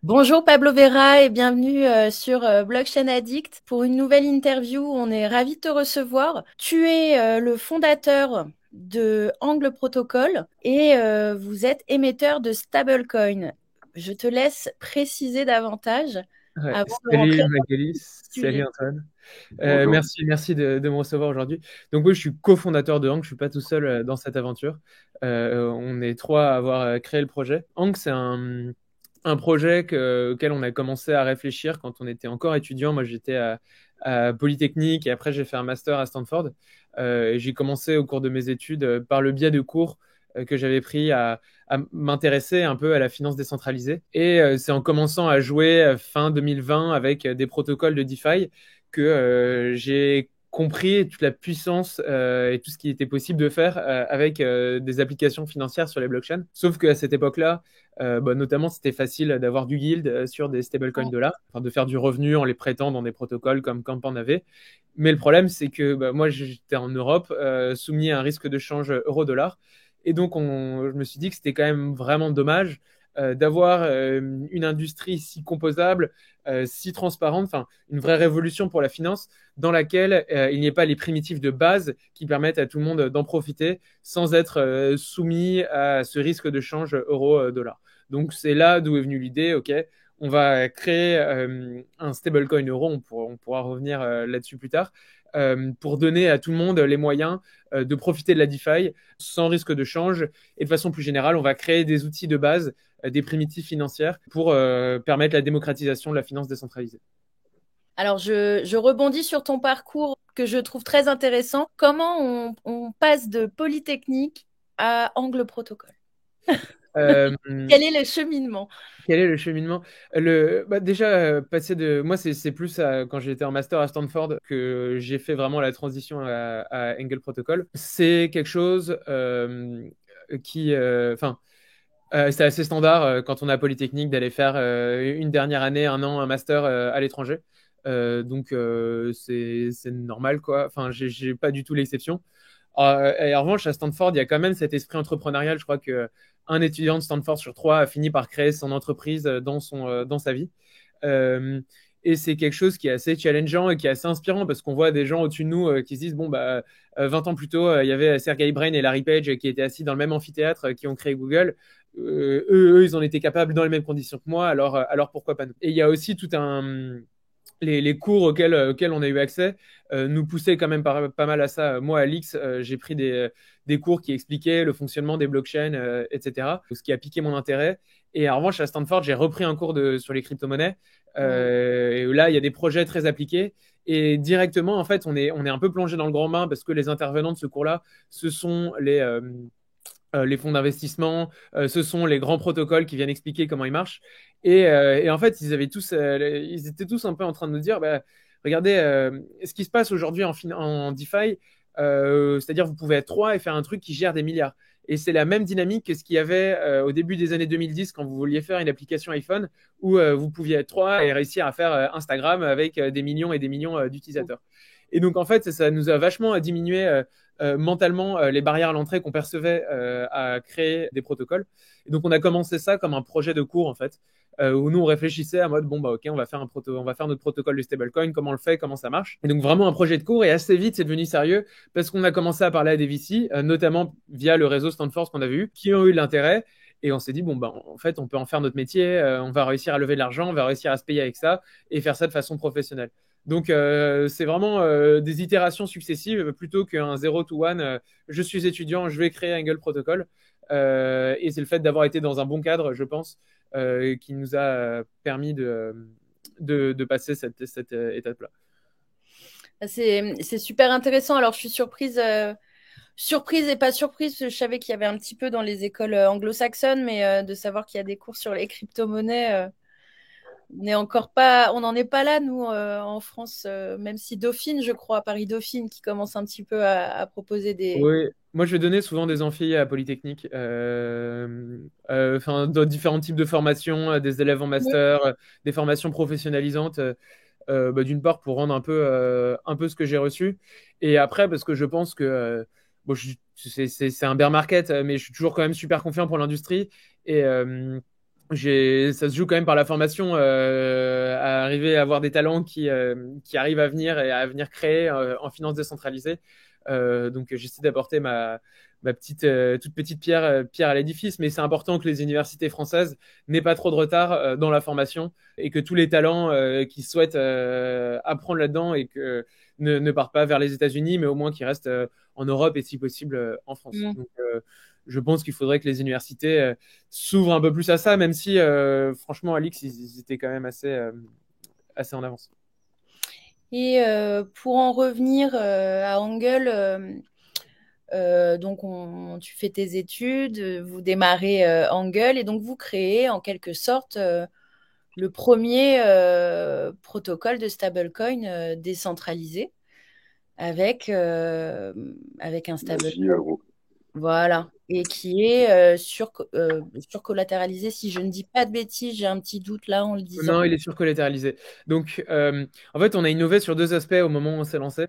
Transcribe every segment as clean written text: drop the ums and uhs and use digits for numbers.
Bonjour Pablo Vera et bienvenue sur Blockchain Addict pour une nouvelle interview. On est ravi de te recevoir. Tu es le fondateur de Angle Protocol et vous êtes émetteur de stablecoin. Je te laisse préciser davantage Ouais. avant de rentrer Salut dans Magali, le sujet. salut Antoine. Bonjour. Merci de me recevoir aujourd'hui. Donc oui, je suis cofondateur de Hank, je suis pas tout seul dans cette aventure. On est trois à avoir créé le projet. Hank, c'est un projet auquel on a commencé à réfléchir quand on était encore étudiant. Moi, j'étais à Polytechnique et après j'ai fait un master à Stanford. Et j'ai commencé au cours de mes études par le biais de cours que j'avais pris à m'intéresser un peu à la finance décentralisée. Et c'est en commençant à jouer fin 2020 avec des protocoles de DeFi que j'ai compris toute la puissance et tout ce qui était possible de faire avec des applications financières sur les blockchains. Sauf qu'à cette époque-là, notamment, c'était facile d'avoir du yield sur des stablecoins dollars, enfin, de faire du revenu en les prêtant dans des protocoles comme Camp en avait. Mais le problème, c'est que moi, j'étais en Europe, soumis à un risque de change euro-dollar. Et donc, je me suis dit que c'était quand même vraiment dommage d'avoir une industrie si composable, si transparente, enfin, une vraie révolution pour la finance dans laquelle il n'y ait pas les primitifs de base qui permettent à tout le monde d'en profiter sans être soumis à ce risque de change euro-dollar. Donc, c'est là d'où est venue l'idée, OK, on va créer un stablecoin euro, on pourra revenir là-dessus plus tard, pour donner à tout le monde les moyens de profiter de la DeFi sans risque de change. Et de façon plus générale, on va créer des outils de base, des primitives financières pour permettre la démocratisation de la finance décentralisée. Alors, je rebondis sur ton parcours que je trouve très intéressant. Comment on passe de Polytechnique à Angle Protocol? Euh, Quel est le cheminement? Quel est le cheminement? Déjà, passer de. Moi, c'est plus quand j'étais en master à Stanford que j'ai fait vraiment la transition à Angle Protocol. C'est quelque chose qui. Enfin, c'est assez standard quand on est à Polytechnique d'aller faire une dernière année, un an, un master à l'étranger. C'est normal, quoi. Enfin, j'ai pas du tout l'exception. Et en revanche, à Stanford, il y a quand même cet esprit entrepreneurial. Je crois que un étudiant de Stanford sur trois a fini par créer son entreprise dans sa vie. Euh, et c'est quelque chose qui est assez challengeant et qui est assez inspirant parce qu'on voit des gens au-dessus de nous qui se disent, bon, 20 ans plus tôt, il y avait Sergey Brin et Larry Page qui étaient assis dans le même amphithéâtre, qui ont créé Google. Ils en étaient capables dans les mêmes conditions que moi, alors pourquoi pas nous? Et il y a aussi tout un les cours auxquels on a eu accès nous poussaient quand même pas mal à ça. Moi, à l'X, j'ai pris des cours qui expliquaient le fonctionnement des blockchains, etc. Ce qui a piqué mon intérêt. Et en revanche, à Stanford, j'ai repris un cours sur les crypto-monnaies. Mm. Et là, il y a des projets très appliqués. Et directement, en fait, on est un peu plongé dans le grand bain parce que les intervenants de ce cours-là, ce sont les fonds d'investissement, ce sont les grands protocoles qui viennent expliquer comment ils marchent. Et en fait, ils étaient tous un peu en train de nous dire, regardez, ce qui se passe aujourd'hui en DeFi, c'est-à-dire vous pouvez être trois et faire un truc qui gère des milliards. Et c'est la même dynamique que ce qu'il y avait au début des années 2010 quand vous vouliez faire une application iPhone où vous pouviez être trois et réussir à faire Instagram avec des millions et des millions d'utilisateurs. Et donc, en fait, ça nous a vachement diminué mentalement les barrières à l'entrée qu'on percevait à créer des protocoles. Et donc, on a commencé ça comme un projet de cours, en fait, où nous, on réfléchissait à mode, bon, bah, OK, on va faire notre protocole de stablecoin, comment on le fait, comment ça marche. Et donc, vraiment un projet de cours. Et assez vite, c'est devenu sérieux parce qu'on a commencé à parler à des VC, notamment via le réseau Stanford qu'on avait eu, qui ont eu l'intérêt. Et on s'est dit, bon, bah, en fait, on peut en faire notre métier, on va réussir à lever de l'argent, on va réussir à se payer avec ça et faire ça de façon professionnelle. Donc, c'est vraiment des itérations successives plutôt qu'un 0 to 1. Je suis étudiant, je vais créer Angle Protocol. Et c'est le fait d'avoir été dans un bon cadre, je pense, qui nous a permis de passer cette étape-là. C'est super intéressant. Alors, je suis surprise et pas surprise, parce que je savais qu'il y avait un petit peu dans les écoles anglo-saxonnes, mais de savoir qu'il y a des cours sur les crypto-monnaies, on n'en est pas là, nous, en France, même si Dauphine, je crois, Paris Dauphine, qui commence un petit peu à proposer des. Oui, moi je vais donner souvent des amphis à Polytechnique, enfin dans différents types de formations, des élèves en Oui. master, des formations professionnalisantes. D'une part pour rendre un peu ce que j'ai reçu, et après parce que je pense que bon, c'est un bear market, mais je suis toujours quand même super confiant pour l'industrie, et ça se joue quand même par la formation, à arriver à avoir des talents qui arrivent à venir et à venir créer en finance décentralisée. Donc j'essaie d'apporter ma petite, toute petite pierre à l'édifice, mais c'est important que les universités françaises n'aient pas trop de retard dans la formation et que tous les talents qui souhaitent apprendre là-dedans et que ne partent pas vers les États-Unis, mais au moins qu'ils restent en Europe et si possible en France. Mm. Donc je pense qu'il faudrait que les universités s'ouvrent un peu plus à ça, même si franchement, Alix, ils étaient quand même assez en avance. Et pour en revenir à Angle, donc tu fais tes études, vous démarrez Angle et donc vous créez en quelque sorte le premier protocole de stablecoin décentralisé avec, avec un La J stablecoin. euro. Voilà. Et qui est surcollatéralisé. Si je ne dis pas de bêtises, j'ai un petit doute là en le disant. Non, il est surcollatéralisé. Donc, en fait, on a innové sur deux aspects au moment où on s'est lancé.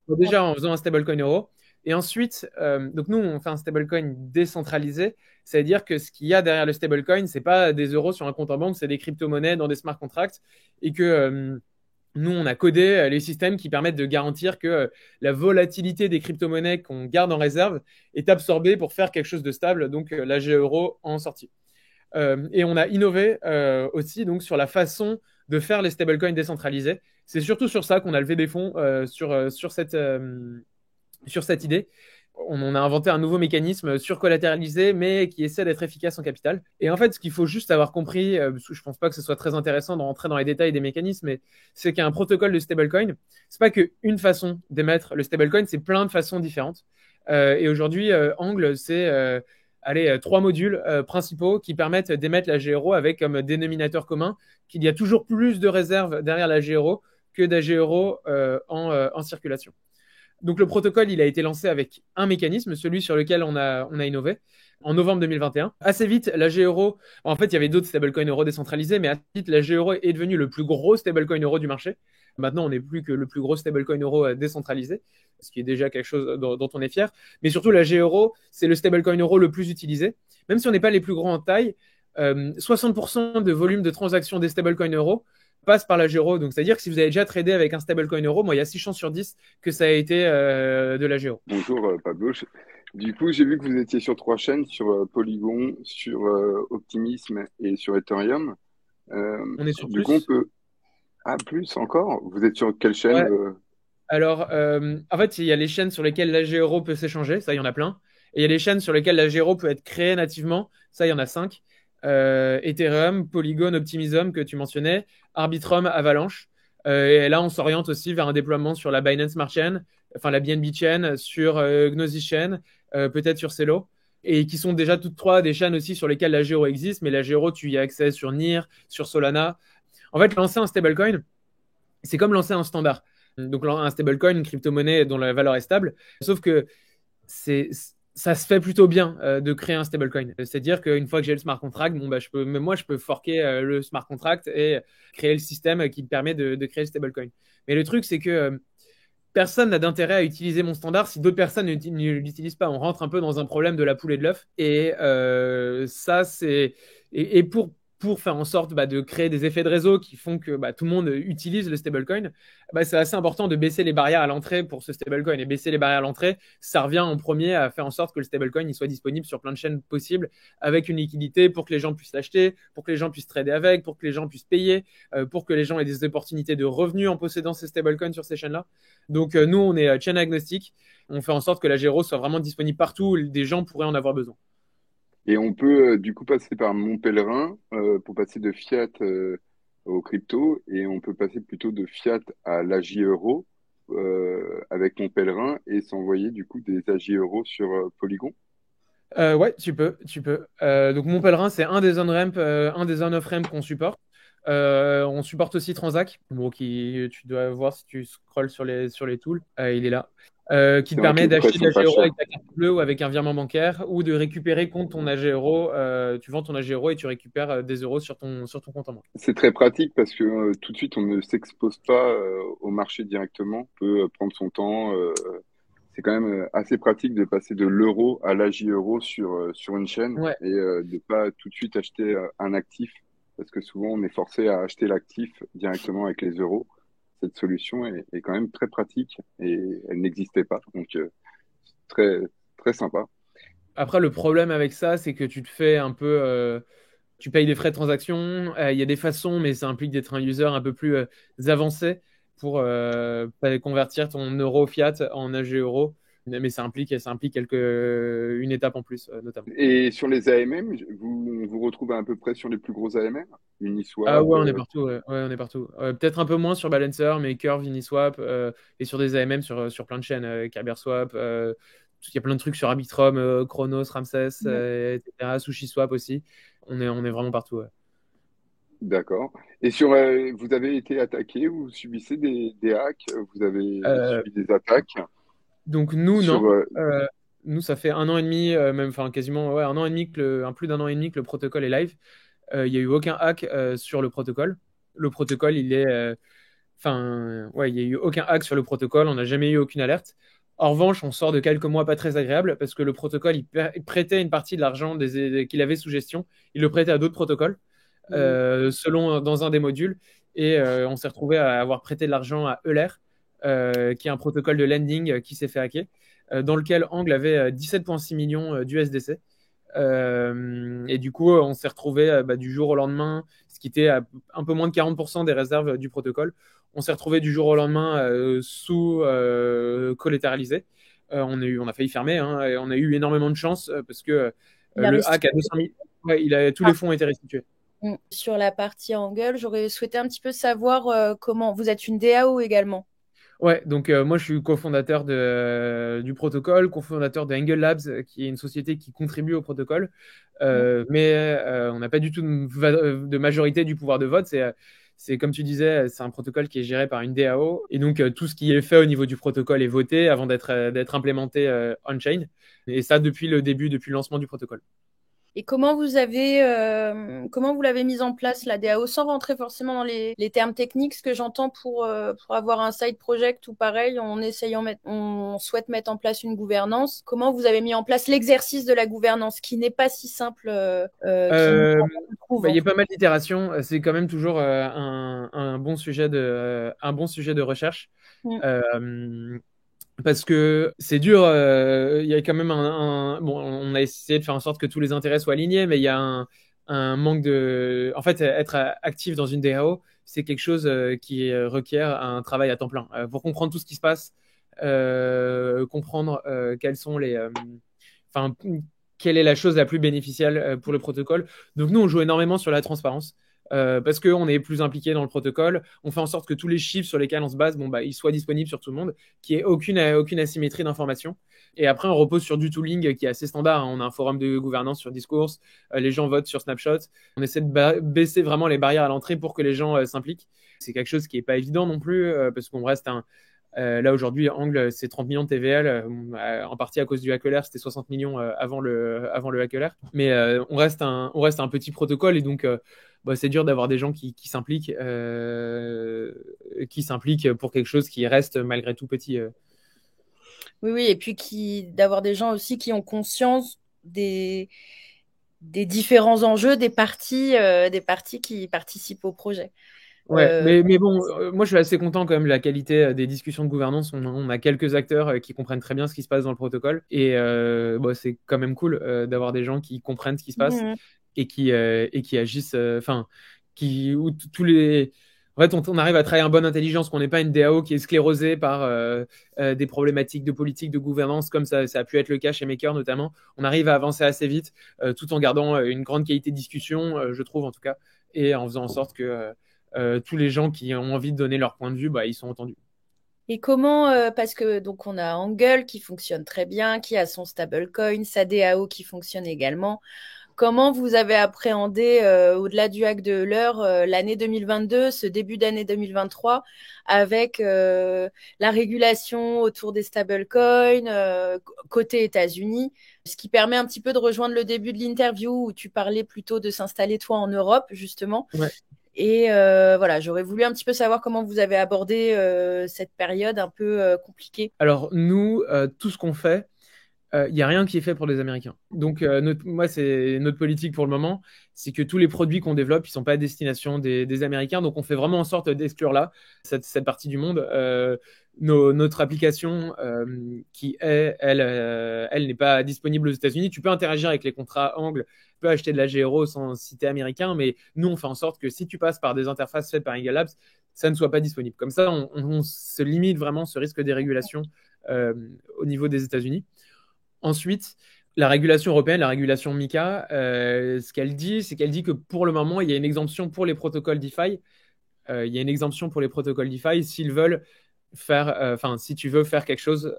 Bon, déjà, en faisant un stablecoin euro. Et ensuite, donc nous, on fait un stablecoin décentralisé. C'est-à-dire que ce qu'il y a derrière le stablecoin, c'est pas des euros sur un compte en banque, c'est des crypto-monnaies dans des smart contracts. Et que nous, on a codé les systèmes qui permettent de garantir que la volatilité des crypto-monnaies qu'on garde en réserve est absorbée pour faire quelque chose de stable, donc la G euro en sortie. Et on a innové aussi donc sur la façon de faire les stablecoins décentralisés. C'est surtout sur ça qu'on a levé des fonds sur cette idée. On a inventé un nouveau mécanisme surcollatéralisé, mais qui essaie d'être efficace en capital. Et en fait, ce qu'il faut juste avoir compris, parce que je pense pas que ce soit très intéressant de rentrer dans les détails des mécanismes, mais c'est qu'un protocole de stablecoin, c'est pas qu'une façon d'émettre le stablecoin, c'est plein de façons différentes. Et aujourd'hui, Angle, c'est allez, trois modules principaux qui permettent d'émettre la GRO avec comme dénominateur commun qu'il y a toujours plus de réserves derrière la GRO que d'AG en circulation. Donc le protocole, il a été lancé avec un mécanisme, celui sur lequel on a innové, en novembre 2021. Assez vite, la G-Euro, en fait, il y avait d'autres stablecoins euro décentralisés, mais assez vite, la G-Euro est devenue le plus gros stablecoin euro du marché. Maintenant, on n'est plus que le plus gros stablecoin euro décentralisé, ce qui est déjà quelque chose dont on est fier. Mais surtout, la G-Euro, c'est le stablecoin euro le plus utilisé. Même si on n'est pas les plus grands en taille, 60% de volume de transactions des stablecoins euros passe par la Gero. Donc, c'est-à-dire que si vous avez déjà tradé avec un stablecoin euro, moi, il y a 6 chances sur 10 que ça a été de la Gero. Bonjour Pablo. Du coup, j'ai vu que vous étiez sur trois chaînes, sur Polygon, sur Optimism et sur Ethereum. On est sur Du coup, on plus. peut... Ah, plus encore? Vous êtes sur quelle chaîne Ouais. Alors, en fait, il y a les chaînes sur lesquelles la Gero peut s'échanger, ça, il y en a plein. Et il y a les chaînes sur lesquelles la Gero peut être créée nativement, ça, il y en a 5. Ethereum, Polygon, Optimism que tu mentionnais, Arbitrum, Avalanche. Et là, on s'oriente aussi vers un déploiement sur la Binance Smart Chain, enfin la BNB Chain, sur Gnosis Chain, peut-être sur Celo, et qui sont déjà toutes trois des chaînes aussi sur lesquelles la Gero existe, mais la Gero, tu y as accès sur NIR, sur Solana. En fait, lancer un stablecoin, c'est comme lancer un standard. Donc un stablecoin, une crypto-monnaie dont la valeur est stable, sauf que c'est ça se fait plutôt bien de créer un stablecoin. C'est-à-dire qu'une fois que j'ai le smart contract, bon, bah, même moi, je peux forquer le smart contract et créer le système qui me permet de créer le stablecoin. Mais le truc, c'est que personne n'a d'intérêt à utiliser mon standard si d'autres personnes ne l'utilisent pas. On rentre un peu dans un problème de la poule et de l'œuf. Et ça, c'est. Et pour faire en sorte de créer des effets de réseau qui font que tout le monde utilise le stablecoin, c'est assez important de baisser les barrières à l'entrée pour ce stablecoin. Et baisser les barrières à l'entrée, ça revient en premier à faire en sorte que le stablecoin il soit disponible sur plein de chaînes possibles avec une liquidité pour que les gens puissent l'acheter, pour que les gens puissent trader avec, pour que les gens puissent payer, pour que les gens aient des opportunités de revenus en possédant ces stablecoins sur ces chaînes-là. Donc nous, on est chain agnostique. On fait en sorte que la Gero soit vraiment disponible partout où des gens pourraient en avoir besoin. Et on peut du coup passer par Mon Pèlerin pour passer de fiat au crypto et on peut passer plutôt de fiat à l'AJ euro avec Mon Pèlerin et s'envoyer du coup des AJ euros sur Polygon. Ouais, tu peux. Donc mon pèlerin, c'est un des on-ramp, un des on-off-ramp qu'on supporte. On supporte aussi Transac, bon, tu dois voir si tu scrolls sur les tools. Il est là. Qui te C'est vrai que permet les frais d'acheter de la sont pas GERO chers. avec ta carte bleue ou avec un virement bancaire ou de récupérer contre ton AGERO. Tu vends ton AGERO et tu récupères des euros sur ton compte en banque. C'est très pratique parce que tout de suite on ne s'expose pas au marché directement. On peut prendre son temps. c'est quand même assez pratique de passer de l'euro à l'AJ euro sur une chaîne Ouais. et de pas tout de suite acheter un actif parce que souvent on est forcé à acheter l'actif directement avec les euros. Cette solution est quand même très pratique et elle n'existait pas. Donc, très, très sympa. Après, le problème avec ça, c'est que tu te fais un peu, tu payes des frais de transaction. Il y a des façons, mais ça implique d'être un user un peu plus avancé pour convertir ton euro fiat en AG euro. Mais ça implique une étape en plus, notamment. Et sur les AMM, vous vous retrouvez à peu près sur les plus gros AMM? Ah Uniswap, ouais, on est partout. Ouais, ouais, on est partout. Peut-être un peu moins sur Balancer, mais Curve, Uniswap, et sur des AMM sur plein de chaînes, KerberSwap. Il y a plein de trucs sur Arbitrum, Chronos, Ramsès, etc. SushiSwap aussi. On est vraiment partout. Ouais. d'accord. Et vous avez été attaqué, vous subissez des hacks, vous avez Euh, subi des attaques donc nous, sur, non. Nous, ça fait un an et demi, même, enfin quasiment ouais, un an et demi un plus d'un an et demi que le protocole est live. Il n'y a eu aucun hack sur le protocole. Le protocole, enfin, ouais, il n'y a eu aucun hack sur le protocole, on n'a jamais eu aucune alerte. En revanche, on sort de quelques mois pas très agréables parce que le protocole, il prêtait une partie de l'argent qu'il avait sous gestion, il le prêtait à d'autres protocoles, selon dans un des modules. Et on s'est retrouvé à avoir prêté de l'argent à Euler, qui est un protocole de lending qui s'est fait hacker, dans lequel Angle avait 17,6 millions d'USDC. Et du coup, on s'est retrouvé du jour au lendemain, ce qui était à un peu moins de 40% des réserves du protocole. On s'est retrouvé du jour au lendemain sous collatéralisé. On a failli fermer, hein, et on a eu énormément de chance parce que Il a le hack restitué. à 200 000, ouais, tous les fonds ont été restitués. Sur la partie Angle, j'aurais souhaité un petit peu savoir comment. Vous êtes une DAO également. Ouais, donc moi je suis cofondateur du protocole, cofondateur de Angle Labs, qui est une société qui contribue au protocole, mais on n'a pas du tout de majorité du pouvoir de vote. C'est comme tu disais, c'est un protocole qui est géré par une DAO, et donc tout ce qui est fait au niveau du protocole est voté avant d'être implémenté on-chain, et ça depuis le début, depuis le lancement du protocole. Et comment comment vous l'avez mise en place, la DAO, sans rentrer forcément dans les termes techniques, ce que j'entends pour avoir un side project ou pareil, on souhaite mettre en place une gouvernance. Comment vous avez mis en place l'exercice de la gouvernance, qui n'est pas si simple, Euh, je trouve, il y a pas mal d'itérations. C'est quand même toujours un bon sujet de recherche. Mm. Euh, Parce que c'est dur, il y a quand même bon, on a essayé de faire en sorte que tous les intérêts soient alignés, mais il y a un manque de. En fait, être actif dans une DAO, c'est quelque chose qui requiert un travail à temps plein. Pour comprendre tout ce qui se passe, comprendre quels sont enfin, quelle est la chose la plus bénéficiale pour le protocole. Donc nous, on joue énormément sur la transparence. Parce qu'on est plus impliqué dans le protocole, on fait en sorte que tous les chiffres sur lesquels on se base, ils soient disponibles sur tout le monde, qu'il n'y ait aucune asymétrie d'information. Et après, on repose sur du tooling qui est assez standard, hein. On a un forum de gouvernance sur Discourse, les gens votent sur Snapshot. On essaie de baisser vraiment les barrières à l'entrée pour que les gens s'impliquent. C'est quelque chose qui n'est pas évident non plus, parce qu'on reste là aujourd'hui, Angle, c'est 30 millions de TVL, en partie à cause du Hackler, c'était 60 millions avant le Hackler. Mais on reste un petit protocole, et donc c'est dur d'avoir des gens qui s'impliquent pour quelque chose qui reste malgré tout petit. Oui, oui, et puis d'avoir des gens aussi qui ont conscience des différents enjeux des parties qui participent au projet. Ouais, mais bon, moi je suis assez content quand même de la qualité des discussions de gouvernance. On a quelques acteurs qui comprennent très bien ce qui se passe dans le protocole, et c'est quand même cool d'avoir des gens qui comprennent ce qui se passe Mhm. et qui agissent, enfin, tous les. En fait, on arrive à travailler en bonne intelligence, qu'on n'est pas une DAO qui est sclérosée par des problématiques de politique, de gouvernance, comme ça a pu être le cas chez Maker notamment. On arrive à avancer assez vite, tout en gardant une grande qualité de discussion, je trouve en tout cas, et en faisant en sorte que tous les gens qui ont envie de donner leur point de vue, ils sont entendus. Et comment, parce que donc on a Angle qui fonctionne très bien, qui a son stablecoin, sa DAO qui fonctionne également. Comment vous avez appréhendé, au-delà du hack de l'heure, l'année 2022, ce début d'année 2023, avec la régulation autour des stablecoins, côté États-Unis, ce qui permet un petit peu de rejoindre le début de l'interview où tu parlais plutôt de s'installer toi en Europe, justement. Ouais. Et voilà, j'aurais voulu un petit peu savoir comment vous avez abordé cette période un peu compliquée. Alors, nous, tout ce qu'on fait, il n'y a rien qui est fait pour les Américains. Donc, moi, c'est notre politique pour le moment, c'est que tous les produits qu'on développe, ils ne sont pas à destination des Américains. Donc, on fait vraiment en sorte d'exclure là cette partie du monde. Notre application, qui est, elle n'est pas disponible aux États-Unis. Tu peux interagir avec les contrats angles, tu peux acheter de la GRO sans citer américain, mais nous, on fait en sorte que si tu passes par des interfaces faites par Eagle Labs, ça ne soit pas disponible. Comme ça, on se limite vraiment ce risque de dérégulation au niveau des États-Unis. Ensuite, la régulation européenne, la régulation MiCA, ce qu'elle dit, c'est qu'elle dit que pour le moment, il y a une exemption pour les protocoles DeFi. Il y a une exemption pour les protocoles DeFi s'ils veulent faire, si tu veux faire quelque chose.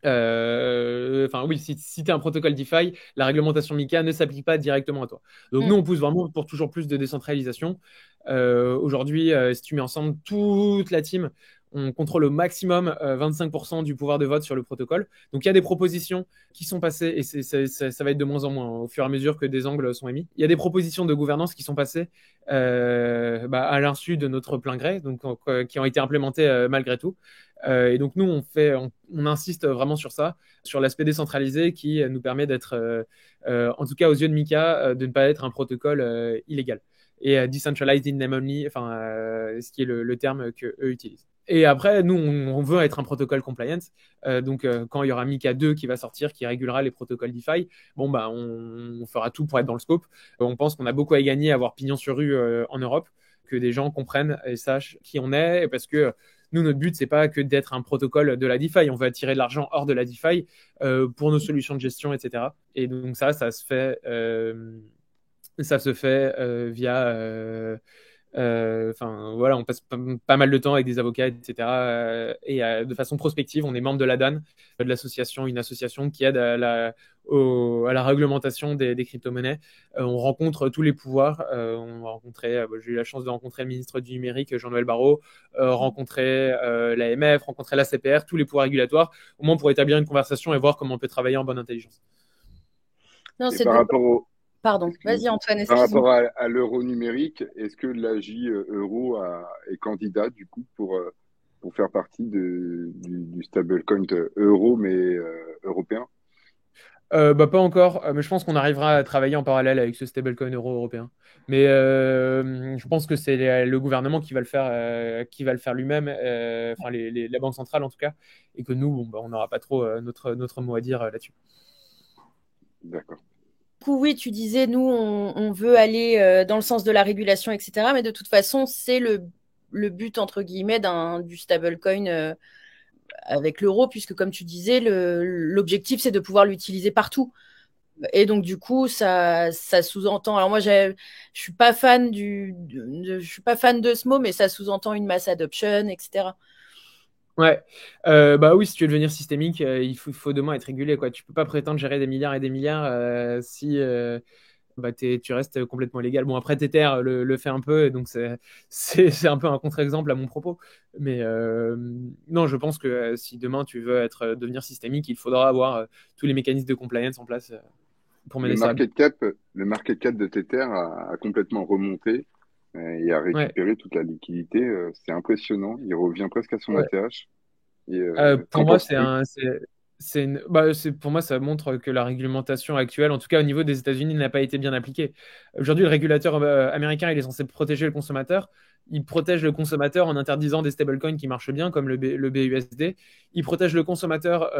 Oui, si tu es un protocole DeFi, la réglementation MiCA ne s'applique pas directement à toi. Donc, nous, on pousse vraiment pour toujours plus de décentralisation. Aujourd'hui, si tu mets ensemble toute la team, on contrôle au maximum 25% du pouvoir de vote sur le protocole. Donc, il y a des propositions qui sont passées et ça va être de moins en moins au fur et à mesure que des angles sont émis. Il y a des propositions de gouvernance qui sont passées à l'insu de notre plein gré, donc qui ont été implémentées malgré tout. Et donc, nous, on insiste vraiment sur ça, sur l'aspect décentralisé qui nous permet d'être, en tout cas aux yeux de MiCA, de ne pas être un protocole illégal. Et decentralized in name only, ce qui est le terme qu'eux utilisent. Et après, nous, on veut être un protocole compliant. Donc, quand il y aura MiCA 2 qui va sortir, qui régulera les protocoles DeFi, on fera tout pour être dans le scope. On pense qu'on a beaucoup à y gagner à avoir pignon sur rue en Europe, que des gens comprennent et sachent qui on est, parce que nous, notre but, c'est pas que d'être un protocole de la DeFi. On veut attirer de l'argent hors de la DeFi pour nos solutions de gestion, etc. Et donc ça se fait via on passe pas mal de temps avec des avocats, etc. Et de façon prospective, on est membre de l'ADAN, de l'association, une association qui aide à la réglementation des crypto-monnaies. On rencontre tous les pouvoirs. J'ai eu la chance de rencontrer le ministre du numérique, Jean-Noël Barrot, rencontrer l'AMF, rencontrer la CPR, tous les pouvoirs régulatoires, au moins pour établir une conversation et voir comment on peut travailler en bonne intelligence. Non, et par rapport au Pardon, vas-y Antoine, Par excuse-moi. rapport à l'euro numérique, est-ce que l'AJ euro est candidat du coup pour faire partie du stablecoin euro mais européen? Pas encore, mais je pense qu'on arrivera à travailler en parallèle avec ce stablecoin euro européen. Mais je pense que c'est le gouvernement qui va le faire lui-même, la banque centrale en tout cas, et que nous, on n'aura pas trop notre mot à dire là-dessus. D'accord. Du coup, oui, tu disais, nous, on veut aller dans le sens de la régulation, etc. Mais de toute façon, c'est le but, entre guillemets, du stablecoin avec l'euro, puisque, comme tu disais, l'objectif, c'est de pouvoir l'utiliser partout. Et donc, du coup, ça sous-entend. Alors, moi, je suis pas fan je suis pas fan de ce mot, mais ça sous-entend une mass adoption, etc. Ouais, oui, si tu veux devenir systémique, il faut demain être régulé, quoi. Tu peux pas prétendre gérer des milliards et des milliards si tu restes complètement illégal. Bon, après, Tether le fait un peu, et donc c'est un peu un contre-exemple à mon propos. Mais non, je pense que si demain tu veux devenir systémique, il faudra avoir tous les mécanismes de compliance en place pour mener Le ça. market cap, le market cap de Tether a complètement remonté et a Ouais. récupéré toute la liquidité. C'est impressionnant. Il revient presque à son Ouais. ATH. Et Pour qu'en moi, penses-tu? pour moi, ça montre que la réglementation actuelle, en tout cas au niveau des États-Unis, n'a pas été bien appliquée. Aujourd'hui, le régulateur américain, il est censé protéger le consommateur. Il protège le consommateur en interdisant des stablecoins qui marchent bien, comme le BUSD. Il protège le consommateur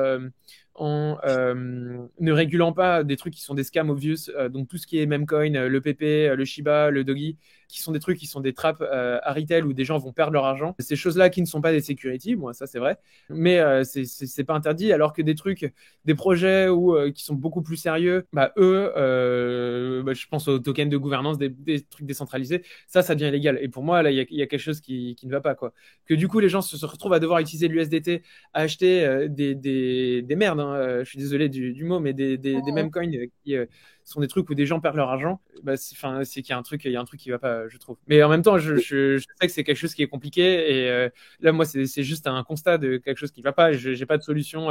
en ne régulant pas des trucs qui sont des scams obvious, donc tout ce qui est memecoin, le PP, le Shiba, le Dogi, qui sont des trucs qui sont des trappes à retail où des gens vont perdre leur argent. Ces choses-là qui ne sont pas des securities, bon, ça c'est vrai, mais c'est pas interdit, alors que des trucs, des projets qui sont beaucoup plus sérieux, eux, je pense aux tokens de gouvernance, des trucs décentralisés, ça devient illégal. Et pour moi, là, il y a quelque chose qui ne va pas, quoi. Que du coup, les gens se retrouvent à devoir utiliser l'USDT, à acheter des merdes, hein, je suis désolé du mot, mais des meme coins qui sont des trucs où des gens perdent leur argent. C'est qu'il y a un truc qui va pas, je trouve. Mais en même temps, je sais que c'est quelque chose qui est compliqué, et là, moi, c'est juste un constat de quelque chose qui va pas. J'ai pas de solution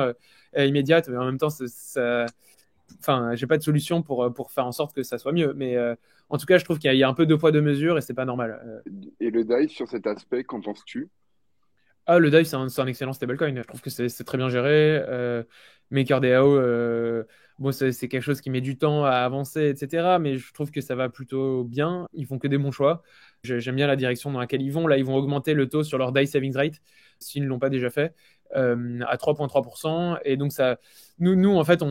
immédiate, mais en même temps, enfin, j'ai pas de solution pour faire en sorte que ça soit mieux. Mais en tout cas, je trouve qu'il y a un peu deux poids deux mesures et c'est pas normal. Et le DAI, sur cet aspect, qu'en penses-tu? Ah, le DAI, c'est un excellent stablecoin. Je trouve que c'est très bien géré. MakerDAO, bon, c'est quelque chose qui met du temps à avancer, etc. Mais je trouve que ça va plutôt bien. Ils font que des bons choix. J'aime bien la direction dans laquelle ils vont. Là, ils vont augmenter le taux sur leur DAI Savings Rate, s'ils ne l'ont pas déjà fait, à 3,3%. Et donc, nous en fait,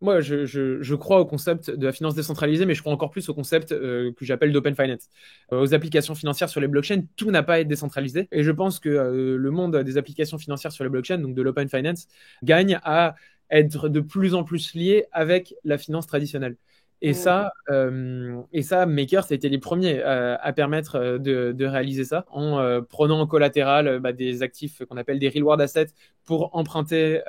moi, je crois au concept de la finance décentralisée, mais je crois encore plus au concept que j'appelle d'open finance. Aux applications financières sur les blockchains, tout n'a pas à être décentralisé. Et je pense que le monde des applications financières sur les blockchains, donc de l'open finance, gagne à être de plus en plus lié avec la finance traditionnelle. Et ça, Maker, ça a été les premiers à permettre de réaliser ça en prenant en collatéral des actifs qu'on appelle des reward assets pour emprunter,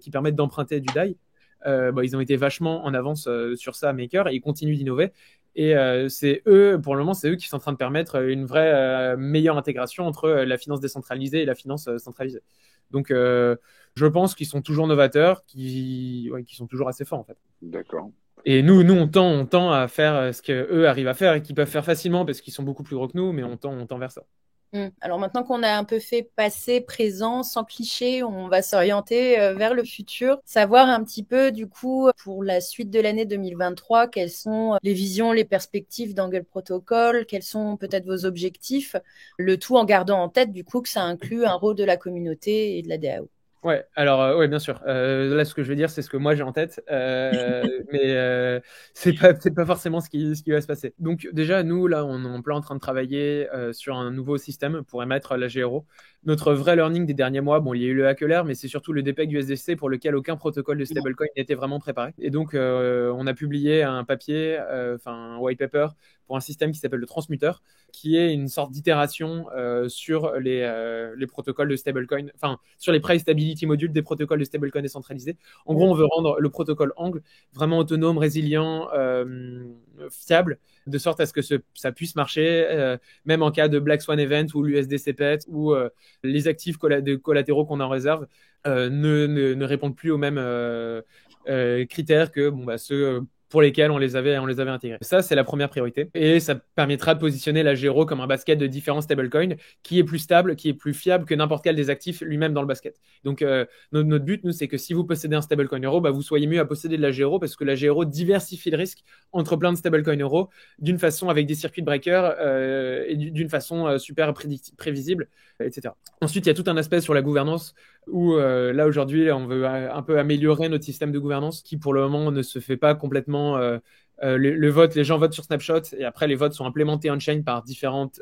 qui permettent d'emprunter du DAI. Ils ont été vachement en avance sur ça, Maker, et ils continuent d'innover. Et c'est eux, pour le moment, c'est eux qui sont en train de permettre une vraie meilleure intégration entre la finance décentralisée et la finance centralisée. Donc, je pense qu'ils sont toujours novateurs, qui sont toujours assez forts, en fait. D'accord. Et nous on tend à faire ce qu'eux arrivent à faire et qu'ils peuvent faire facilement parce qu'ils sont beaucoup plus gros que nous, mais on tend vers ça. Alors maintenant qu'on a un peu fait passé, présent, sans cliché, on va s'orienter vers le futur, savoir un petit peu du coup pour la suite de l'année 2023, quelles sont les visions, les perspectives d'Angle Protocol, quels sont peut-être vos objectifs, le tout en gardant en tête du coup que ça inclut un rôle de la communauté et de la DAO. Ouais, alors ouais, bien sûr. Là, ce que je veux dire, c'est ce que moi j'ai en tête, mais c'est pas forcément ce qui va se passer. Donc déjà, nous là, on est en plein en train de travailler sur un nouveau système pour émettre la GRO. Notre vrai learning des derniers mois, bon, il y a eu le Hackler, mais c'est surtout le DPEG USDC pour lequel aucun protocole de stablecoin n'était vraiment préparé. Et donc, on a publié un papier, enfin un white paper pour un système qui s'appelle le transmuteur, qui est une sorte d'itération sur les protocoles de stablecoin, enfin sur les price stability modules des protocoles de stablecoin décentralisés. En gros, on veut rendre le protocole Angle vraiment autonome, résilient, fiable, de sorte à ce que ça puisse marcher, même en cas de Black Swan Event ou l'USDC pète ou les actifs collatéraux qu'on a en réserve ne répondent plus aux mêmes critères que ceux pour lesquels on les avait intégrés. Ça, c'est la première priorité. Et ça permettra de positionner la Gero comme un basket de différents stablecoins qui est plus stable, qui est plus fiable que n'importe quel des actifs lui-même dans le basket. Donc, notre but, nous, c'est que si vous possédez un stablecoin euro, vous soyez mieux à posséder de la Gero parce que la Gero diversifie le risque entre plein de stablecoins euros d'une façon avec des circuits de breakers et d'une façon super prévisible, etc. Ensuite, il y a tout un aspect sur la gouvernance où là aujourd'hui on veut un peu améliorer notre système de gouvernance qui pour le moment ne se fait pas complètement. Le vote, les gens votent sur Snapshot et après les votes sont implémentés on-chain par différentes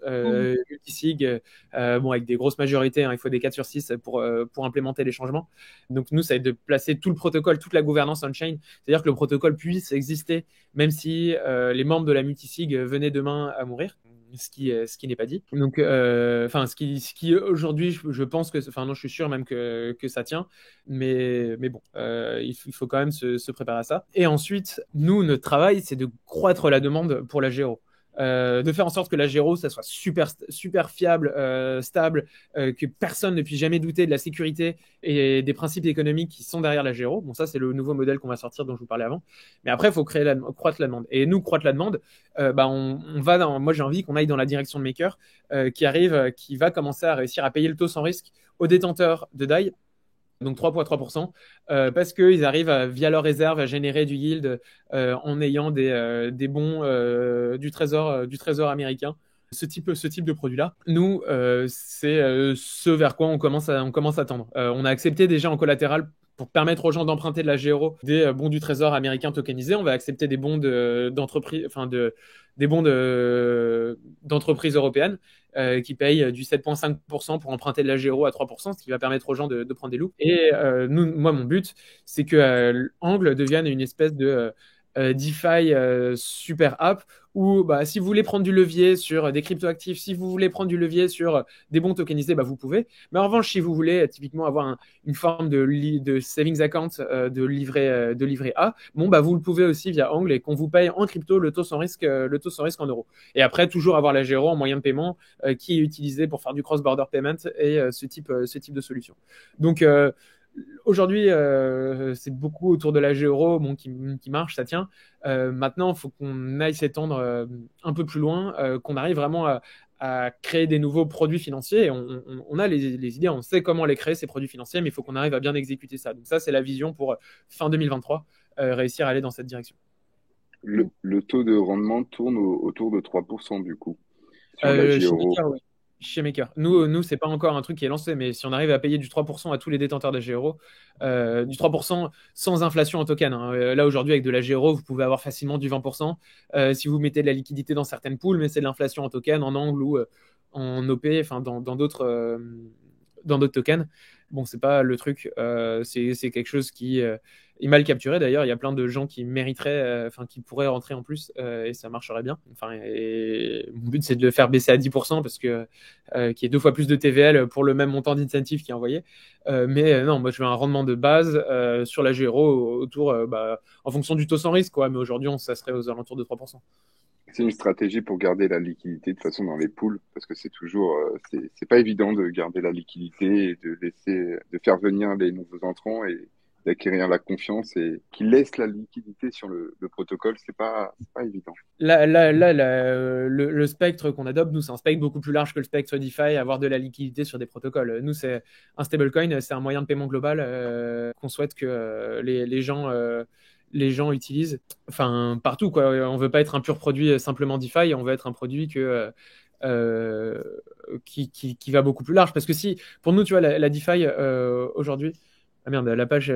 multisig, avec des grosses majorités, hein, il faut des 4 sur 6 pour implémenter les changements. Donc nous, ça va être de placer tout le protocole, toute la gouvernance on-chain, c'est-à-dire que le protocole puisse exister même si les membres de la multisig venaient demain à mourir. Ce qui n'est pas dit. Donc, ce qui aujourd'hui, je pense que, enfin non, je suis sûr même que ça tient, mais bon, il faut quand même se préparer à ça. Et ensuite, nous, notre travail, c'est de croître la demande pour la Gero. De faire en sorte que la Gero, ça soit super, super fiable, stable, que personne ne puisse jamais douter de la sécurité et des principes économiques qui sont derrière la Gero. Bon, ça, c'est le nouveau modèle qu'on va sortir dont je vous parlais avant. Mais après, il faut croître la demande. Et nous, croître la demande, moi, j'ai envie qu'on aille dans la direction de Maker, qui va commencer à réussir à payer le taux sans risque aux détenteurs de DAI. Donc 3,3%, parce qu'ils arrivent via leurs réserves à générer du yield en ayant des bons du trésor américain. Ce type de produit-là, nous, c'est ce vers quoi on commence à tendre. On a accepté déjà en collatéral pour permettre aux gens d'emprunter de la Gero des bons du trésor américain tokenisés. On va accepter des bons d'entreprises, des bons d'entreprises européennes qui payent du 7,5% pour emprunter de la Gero à 3%, ce qui va permettre aux gens de prendre des loups. Et moi, mon but, c'est que Angle devienne une espèce de DeFi super app où si vous voulez prendre du levier sur des cryptoactifs, si vous voulez prendre du levier sur des bons tokenisés, vous pouvez. Mais en revanche, si vous voulez typiquement avoir une forme de savings account de livret A, vous le pouvez aussi via Angle et qu'on vous paye en crypto le taux sans risque en euros. Et après, toujours avoir la Gero en moyen de paiement qui est utilisé pour faire du cross-border payment et ce type de solution. Donc, aujourd'hui, c'est beaucoup autour de la euro bon, qui marche, ça tient. Maintenant, il faut qu'on aille s'étendre un peu plus loin, qu'on arrive vraiment à créer des nouveaux produits financiers. Et on a les idées, on sait comment les créer, ces produits financiers, mais il faut qu'on arrive à bien exécuter ça. Donc ça, c'est la vision pour fin 2023, réussir à aller dans cette direction. Le taux de rendement tourne autour de 3% du coup, sur la Chez J-Euro. Maker, oui. Chez Maker. Nous c'est pas encore un truc qui est lancé, mais si on arrive à payer du 3% à tous les détenteurs de G-Euro, du 3% sans inflation en token, hein. Là, aujourd'hui, avec de la G-Euro, vous pouvez avoir facilement du 20%. Si vous mettez de la liquidité dans certaines pools, mais c'est de l'inflation en token, en angle ou en OP, enfin, dans d'autres tokens. Bon, c'est pas le truc, c'est quelque chose qui est mal capturé. D'ailleurs, il y a plein de gens qui mériteraient, enfin, qui pourraient rentrer en plus et ça marcherait bien. Enfin, et mon but, c'est de le faire baisser à 10% parce que qu'il y ait 2 fois plus de TVL pour le même montant d'incentive qui est envoyé. Mais non, moi, je veux un rendement de base sur la GRO autour, en fonction du taux sans risque, quoi. Mais aujourd'hui, ça serait aux alentours de 3%. C'est une stratégie pour garder la liquidité de façon dans les pools, parce que c'est toujours, c'est pas évident de garder la liquidité et de faire venir les nouveaux entrants et d'acquérir la confiance et qui laisse la liquidité sur le protocole, c'est pas évident. Le spectre qu'on adopte, nous, c'est un spectre beaucoup plus large que le spectre DeFi, avoir de la liquidité sur des protocoles. Nous, c'est un stablecoin, c'est un moyen de paiement global qu'on souhaite que les gens utilisent, enfin partout, quoi. On veut pas être un pur produit simplement DeFi, on veut être un produit qui va beaucoup plus large. Parce que si, pour nous, tu vois, la DeFi aujourd'hui, ah merde, la page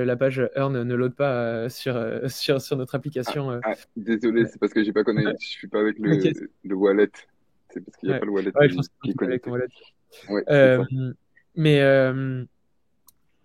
Earn ne load pas sur notre application. Désolé, c'est parce que j'ai pas connu, je suis pas avec Ok. le wallet. C'est parce qu'il n'y a Ouais. pas le wallet Ouais, je pense que qui est c'est avec ton connecté. wallet. Ouais, c'est Euh, ça. mais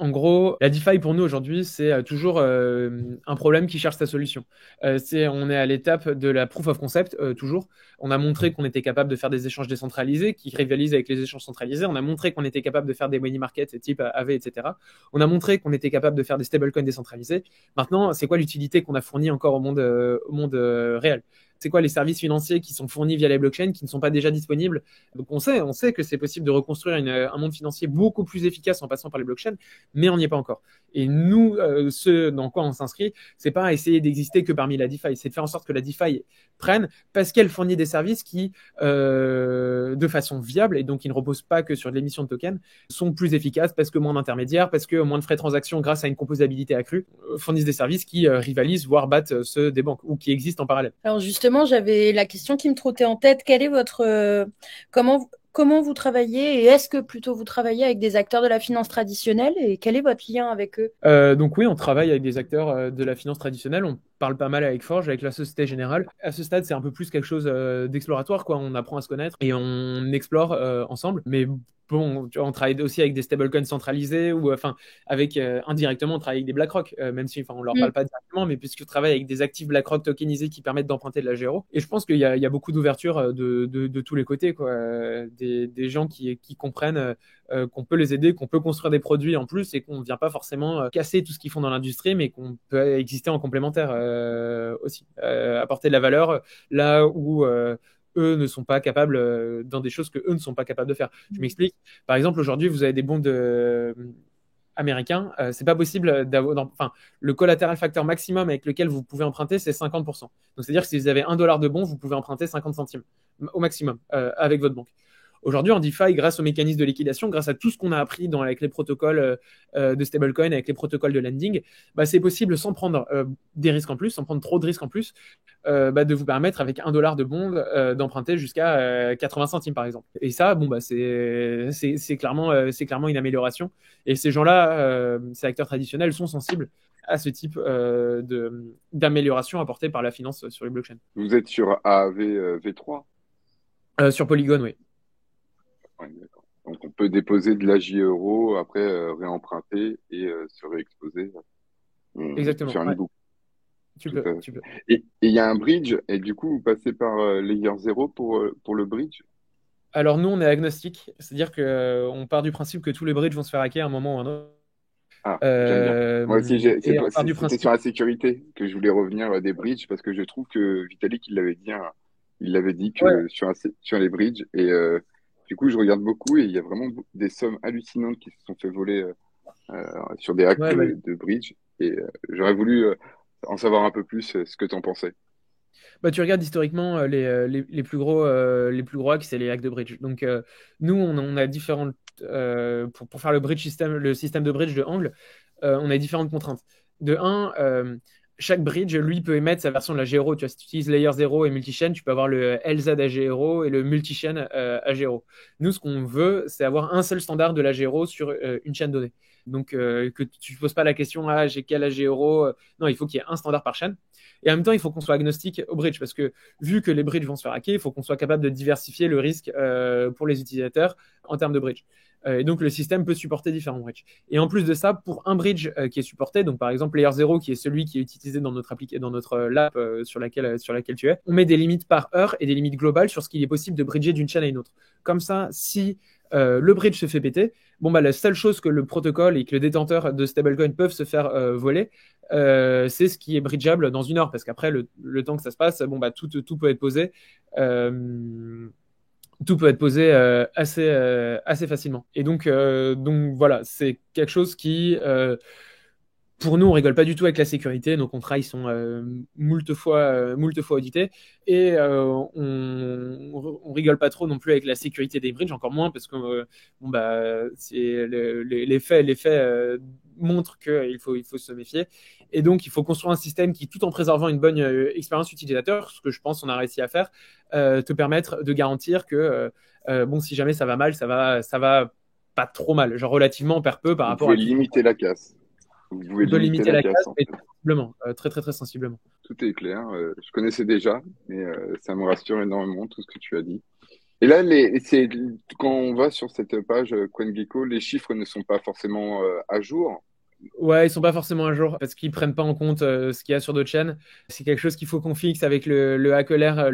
en gros, la DeFi pour nous aujourd'hui, c'est toujours un problème qui cherche sa solution. On est à l'étape de la proof of concept, toujours. On a montré qu'on était capable de faire des échanges décentralisés qui rivalisent avec les échanges centralisés. On a montré qu'on était capable de faire des money markets type AV, etc. On a montré qu'on était capable de faire des stablecoins décentralisés. Maintenant, c'est quoi l'utilité qu'on a fournie encore au monde réel? C'est quoi les services financiers qui sont fournis via les blockchains qui ne sont pas déjà disponibles? Donc on sait que c'est possible de reconstruire un monde financier beaucoup plus efficace en passant par les blockchains, mais on n'y est pas encore. Et nous, ce dans quoi on s'inscrit, c'est pas essayer d'exister que parmi la DeFi, c'est de faire en sorte que la DeFi prenne parce qu'elle fournit des services qui, de façon viable, et donc qui ne reposent pas que sur l'émission de tokens, sont plus efficaces parce que moins d'intermédiaires, parce que moins de frais de transaction grâce à une composabilité accrue, fournissent des services qui rivalisent, voire battent ceux des banques ou qui existent en parallèle. Alors justement, j'avais la question qui me trottait en tête. Quel est votre comment vous travaillez et est-ce que plutôt vous travaillez avec des acteurs de la finance traditionnelle et quel est votre lien avec eux? Donc oui, on travaille avec des acteurs de la finance traditionnelle. On parle pas mal avec Forge, avec la Société Générale. À ce stade, c'est un peu plus quelque chose d'exploratoire, quoi. On apprend à se connaître et on explore ensemble. Mais bon, tu vois, on travaille aussi avec des stablecoins centralisés ou enfin avec indirectement, on travaille avec des BlackRock, même si enfin on leur parle pas directement, mais puisqu'on travaille avec des actifs BlackRock tokenisés qui permettent d'emprunter de la GRO. Et je pense qu'il y a beaucoup d'ouverture de tous les côtés, quoi. Des gens qui comprennent qu'on peut les aider, qu'on peut construire des produits en plus et qu'on ne vient pas forcément casser tout ce qu'ils font dans l'industrie, mais qu'on peut exister en complémentaire aussi, apporter de la valeur là où eux ne sont pas capables, dans des choses que eux ne sont pas capables de faire. Je m'explique. Par exemple, aujourd'hui, vous avez des bonds américains, c'est pas possible d'avoir, enfin, le collateral factor maximum avec lequel vous pouvez emprunter, c'est 50%. Donc, c'est-à-dire que si vous avez $1 de bon, vous pouvez emprunter 50 centimes au maximum avec votre banque. Aujourd'hui, en DeFi, grâce aux mécanismes de liquidation, grâce à tout ce qu'on a appris avec les protocoles de stablecoin, avec les protocoles de lending, c'est possible sans prendre des risques en plus, sans prendre trop de risques en plus, de vous permettre avec $1 de bond d'emprunter jusqu'à 80 centimes par exemple. Et ça, c'est clairement une amélioration. Et ces gens-là, ces acteurs traditionnels, sont sensibles à ce type d'amélioration apportée par la finance sur les blockchains. Vous êtes sur AAV V3? Sur Polygon, oui. Ouais, d'accord. Donc on peut déposer de l'AJ-Euro, après réemprunter et se réexposer. On peut Exactement. faire une Ouais. boucle. Tu Tout à peux, fait. tu peux. Et il y a un bridge, et du coup, vous passez par Layer 0 pour le bridge? Alors nous, on est agnostique, c'est-à-dire que on part du principe que tous les bridges vont se faire hacker à un moment ou à un autre. Ah, j'aime bien. Moi aussi, Et on part du c'était principe. sur la sécurité que je voulais revenir des bridges, parce que je trouve que Vitalik, il l'avait dit, hein, il l'avait dit Ouais. que sur les bridges, et du coup, je regarde beaucoup, et il y a vraiment des sommes hallucinantes qui se sont fait voler sur des hacks Ouais, bah, de bridge. Et j'aurais voulu en savoir un peu plus ce que tu en pensais. bah, tu regardes historiquement les plus gros hacks, c'est les hacks de bridge. Donc nous, on a différentes pour faire le système de bridge de Angle, on a différentes contraintes. De un, chaque bridge, lui, peut émettre sa version de la GRO. Tu vois, si tu utilises Layer 0 et multichain, tu peux avoir le LZ AGRO et le multichain AGRO. Nous, ce qu'on veut, c'est avoir un seul standard de la GRO sur une chaîne donnée. Donc, que tu ne poses pas la question, ah, j'ai quel AGRO? Non, il faut qu'il y ait un standard par chaîne. Et en même temps, il faut qu'on soit agnostique au bridge parce que vu que les bridges vont se faire hacker, il faut qu'on soit capable de diversifier le risque pour les utilisateurs en termes de bridge. Et donc, le système peut supporter différents bridges. Et en plus de ça, pour un bridge qui est supporté, donc par exemple Layer 0, qui est celui qui est utilisé dans notre lab sur laquelle tu es, on met des limites par heure et des limites globales sur ce qu'il est possible de bridger d'une chaîne à une autre. Comme ça, si le bridge se fait péter, bon, bah, la seule chose que le protocole et que le détenteur de stablecoin peuvent se faire voler, c'est ce qui est bridgeable dans une heure. Parce qu'après, le temps que ça se passe, bon, bah, tout peut être posé. Tout peut être posé assez facilement. Et donc voilà, c'est quelque chose qui, pour nous, on rigole pas du tout avec la sécurité. Nos contrats, ils sont moult fois audités. Et on rigole pas trop non plus avec la sécurité des bridges, encore moins parce que bon, bah, les faits montrent qu'il faut se méfier. Et donc, il faut construire un système qui, tout en préservant une bonne expérience utilisateur, ce que je pense qu'on a réussi à faire, te permettre de garantir que, bon, si jamais ça va mal, ça va pas trop mal. Genre relativement, on perd peu par Vous rapport à pouvez tout. limiter la casse. Vous pouvez On peut limiter limiter la la casse, casse, en mais fait. sensiblement, très très très sensiblement. Tout est clair. Je connaissais déjà, mais ça me rassure énormément tout ce que tu as dit. Et là, quand on va sur cette page CoinGecko, les chiffres ne sont pas forcément à jour. Ouais, ils sont pas forcément à jour parce qu'ils prennent pas en compte ce qu'il y a sur d'autres chaînes. C'est quelque chose qu'il faut qu'on fixe avec le HackerLayer.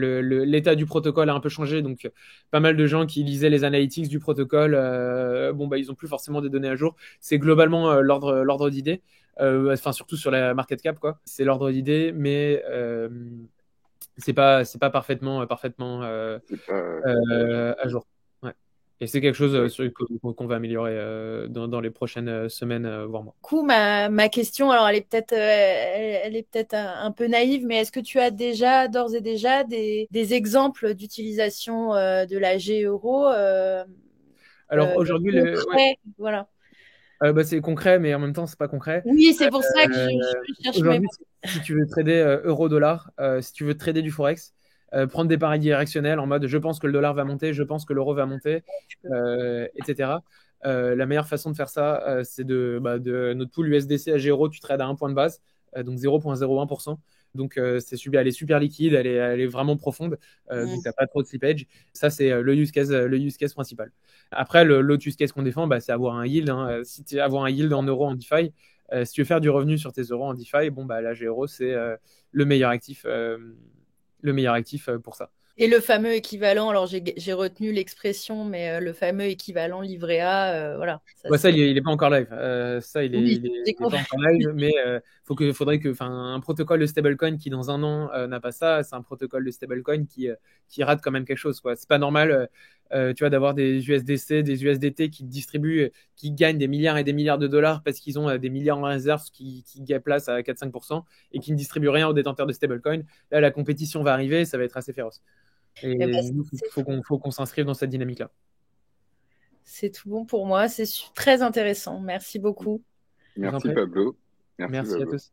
L'état du protocole a un peu changé, donc pas mal de gens qui lisaient les analytics du protocole, bon bah ils ont plus forcément des données à jour. C'est globalement l'ordre d'idée, enfin surtout sur la market cap quoi. C'est l'ordre d'idée, mais c'est pas parfaitement C'est pas à jour. à jour. Ouais. Et c'est quelque chose Ouais. qu'on va améliorer dans les prochaines semaines, voire mois. Du coup, ma question, alors elle est peut-être un peu naïve, mais est-ce que tu as déjà, d'ores et déjà, des exemples d'utilisation de la G-Euro Alors aujourd'hui, ouais, concrets, voilà. bah, c'est concret, mais en même temps, c'est pas concret. Oui, c'est pour ça que Euh, je cherche mes Aujourd'hui, mots. si tu veux trader euro-dollar, si tu veux trader du forex, prendre des paris directionnels en mode je pense que le dollar va monter, je pense que l'euro va monter, Tu peux. etc. La meilleure façon de faire ça, c'est de notre pool USDC à G-Euro, tu trades à un point de base, donc 0,01%. Donc elle est super liquide, elle est vraiment profonde, donc tu n'as pas trop de slippage. Ça, c'est le use case principal. Après, l'autre use case qu'on défend, bah, c'est avoir un yield. Hein. Si tu avoir un yield en euros en DeFi, si tu veux faire du revenu sur tes euros en DeFi, bon, bah, la G-Euro, c'est le meilleur actif pour ça. Et le fameux équivalent, alors j'ai retenu l'expression, mais le fameux équivalent livret A, voilà. Ça, Ouais, ça, c'est... il est pas encore live. Ça, Oui, j'ai il est pas compris. encore live, mais faudrait que, enfin, un protocole de stablecoin qui dans un an n'a pas ça, c'est un protocole de stablecoin qui rate quand même quelque chose, quoi. C'est pas normal, tu vois, d'avoir des USDC, des USDT qui distribuent, qui gagnent des milliards et des milliards de dollars parce qu'ils ont des milliards en réserve qui gagnent place à 4-5% et qui ne distribuent rien aux détenteurs de stablecoin. Là, la compétition va arriver, ça va être assez féroce. Et Eh ben, nous, faut qu'on s'inscrive dans cette dynamique-là. c'est tout bon pour moi. C'est très intéressant. Merci beaucoup. Je vous en Merci prie. Pablo. Merci Merci à Pablo. tous.